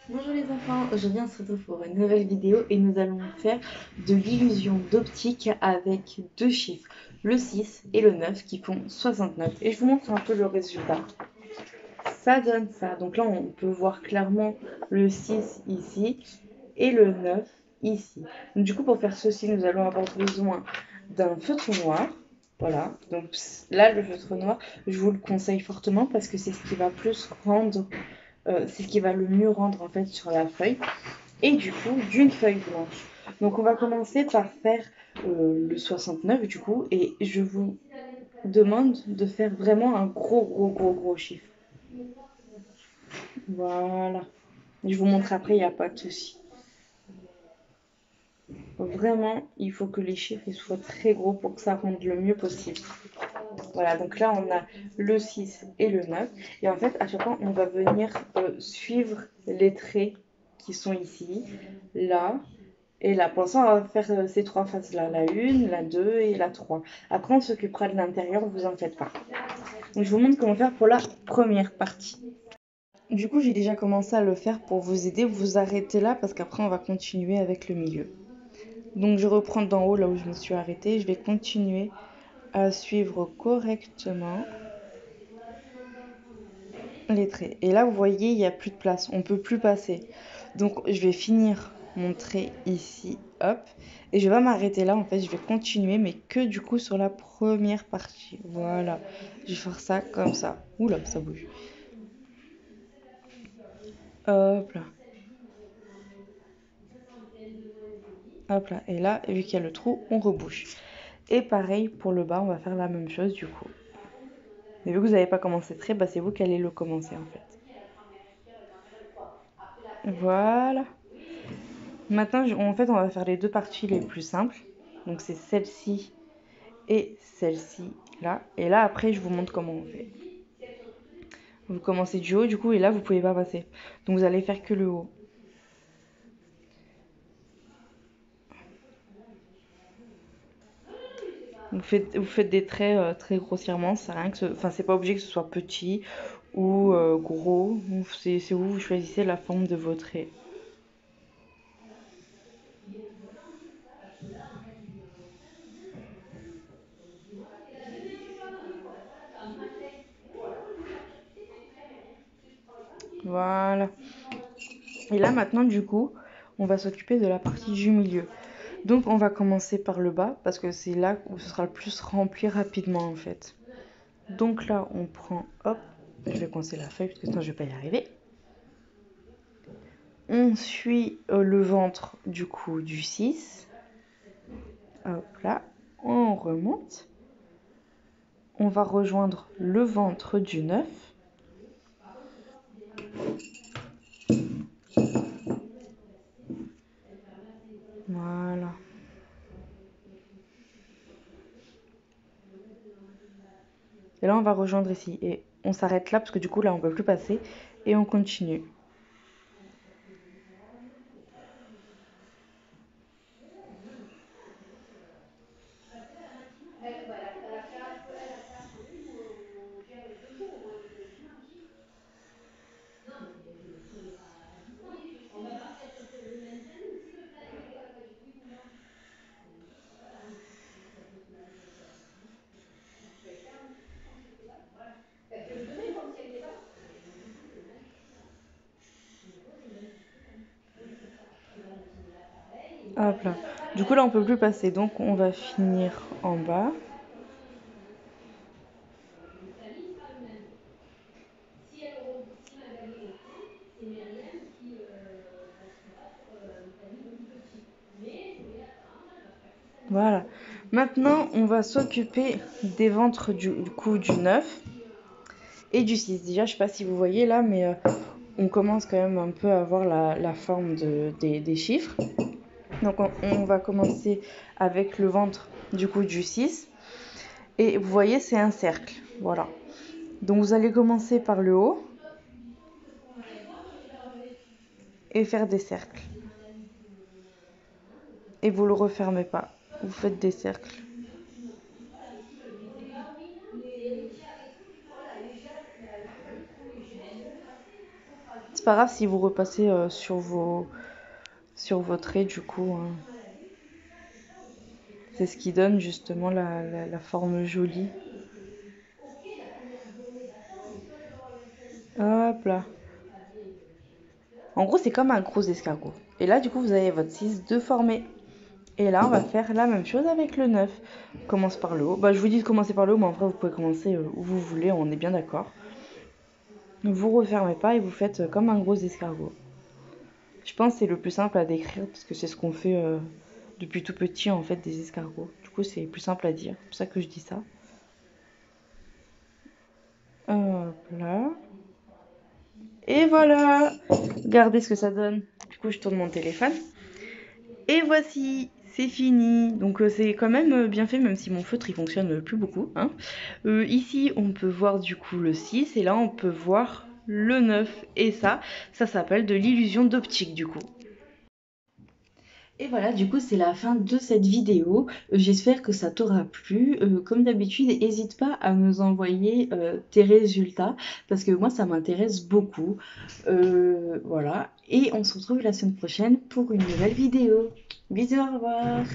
Bonjour les enfants, aujourd'hui on se retrouve pour une nouvelle vidéo et nous allons faire de l'illusion d'optique avec deux chiffres, le 6 et le 9 qui font 69. Et je vous montre un peu le résultat. Ça donne ça. Donc là on peut voir clairement le 6 ici et le 9 ici. Donc, du coup pour faire ceci nous allons avoir besoin d'un feutre noir. Voilà, donc là le feutre noir je vous le conseille fortement parce que c'est ce qui va plus rendre c'est ce qui va le mieux rendre en fait sur la feuille et du coup d'une feuille blanche. Donc on va commencer par faire le 69 du coup et je vous demande de faire vraiment un gros chiffre. Voilà. Je vous montre après, il n'y a pas de souci. Vraiment, il faut que les chiffres soient très gros pour que ça rende le mieux possible. Voilà, donc là on a le 6 et le 9. Et en fait, à chaque fois, on va venir suivre les traits qui sont ici, là et là. Pour l'instant, on va faire ces trois faces-là, la 1, la 2 et la 3. Après, on s'occupera de l'intérieur, vous en faites pas. Donc, je vous montre comment faire pour la première partie. Du coup, j'ai déjà commencé à le faire pour vous aider. Vous arrêtez là parce qu'après, on va continuer avec le milieu. Donc, je reprends d'en haut là où je me suis arrêtée. Je vais continuer à suivre correctement les traits. Et là, vous voyez, il n'y a plus de place. On ne peut plus passer. Donc, je vais finir mon trait ici, hop. Et je vais pas m'arrêter là, en fait, je vais continuer, mais que du coup sur la première partie. Voilà. Je vais faire ça comme ça. Oula, ça bouge. Hop là. Hop là. Et là, vu qu'il y a le trou, on rebouche. Et pareil, pour le bas, on va faire la même chose du coup. Mais vu que vous n'avez pas commencé trait, bah, c'est vous qui allez le commencer en fait. Voilà. Maintenant, en fait, on va faire les deux parties les plus simples. Donc, c'est celle-ci et celle-ci là. Et là, après, je vous montre comment on fait. Vous commencez du haut, du coup, et là, vous pouvez pas passer. Donc, vous allez faire que le haut. Vous faites des traits très grossièrement, c'est rien que enfin, c'est pas obligé que ce soit petit ou gros. C'est vous choisissez la forme de vos traits. Voilà. Et là, maintenant, du coup, on va s'occuper de la partie du milieu. Donc, on va commencer par le bas parce que c'est là où ce sera le plus rempli rapidement en fait. Donc là, on prend, hop, je vais coincer la feuille parce que sinon je vais pas y arriver. On suit le ventre du coup du 6. Hop là, on remonte. On va rejoindre le ventre du 9. Voilà. Et là, on va rejoindre ici. Et on s'arrête là parce que du coup, là, on ne peut plus passer. Et on continue. Hop là. Du coup, là, on peut plus passer. Donc, on va finir en bas. Voilà. Maintenant, on va s'occuper des ventres du coup du 9 et du 6. Déjà, je sais pas si vous voyez là, mais on commence quand même un peu à voir la forme des chiffres. Donc, on va commencer avec le ventre du coup du 6. Et vous voyez, c'est un cercle. Voilà. Donc, vous allez commencer par le haut et faire des cercles. Et vous le refermez pas. Vous faites des cercles. c'est pas grave si vous repassez sur vos traits du coup. C'est ce qui donne justement la forme jolie. Hop là. En gros, c'est comme un gros escargot. Et là, du coup, vous avez votre 6 de formé. Et là, on va faire la même chose avec le 9. On commence par le haut. Bah, je vous dis de commencer par le haut, mais après, vous pouvez commencer où vous voulez, on est bien d'accord. Vous refermez pas et vous faites comme un gros escargot. Je pense que c'est le plus simple à décrire parce que c'est ce qu'on fait depuis tout petit en fait des escargots. Du coup, c'est plus simple à dire. C'est pour ça que je dis ça. Hop là. Et voilà. Regardez ce que ça donne. Du coup, je tourne mon téléphone. Et voici, c'est fini. Donc c'est quand même bien fait, même si mon feutre il fonctionne plus beaucoup. Hein. Ici, on peut voir du coup le 6 et là, on peut voir le 9. Et ça s'appelle de l'illusion d'optique du coup. Et voilà, du coup, c'est la fin de cette vidéo. J'espère que ça t'aura plu. Comme d'habitude, n'hésite pas à nous envoyer tes résultats parce que moi, ça m'intéresse beaucoup. Voilà. Et on se retrouve la semaine prochaine pour une nouvelle vidéo. Bisous, au revoir.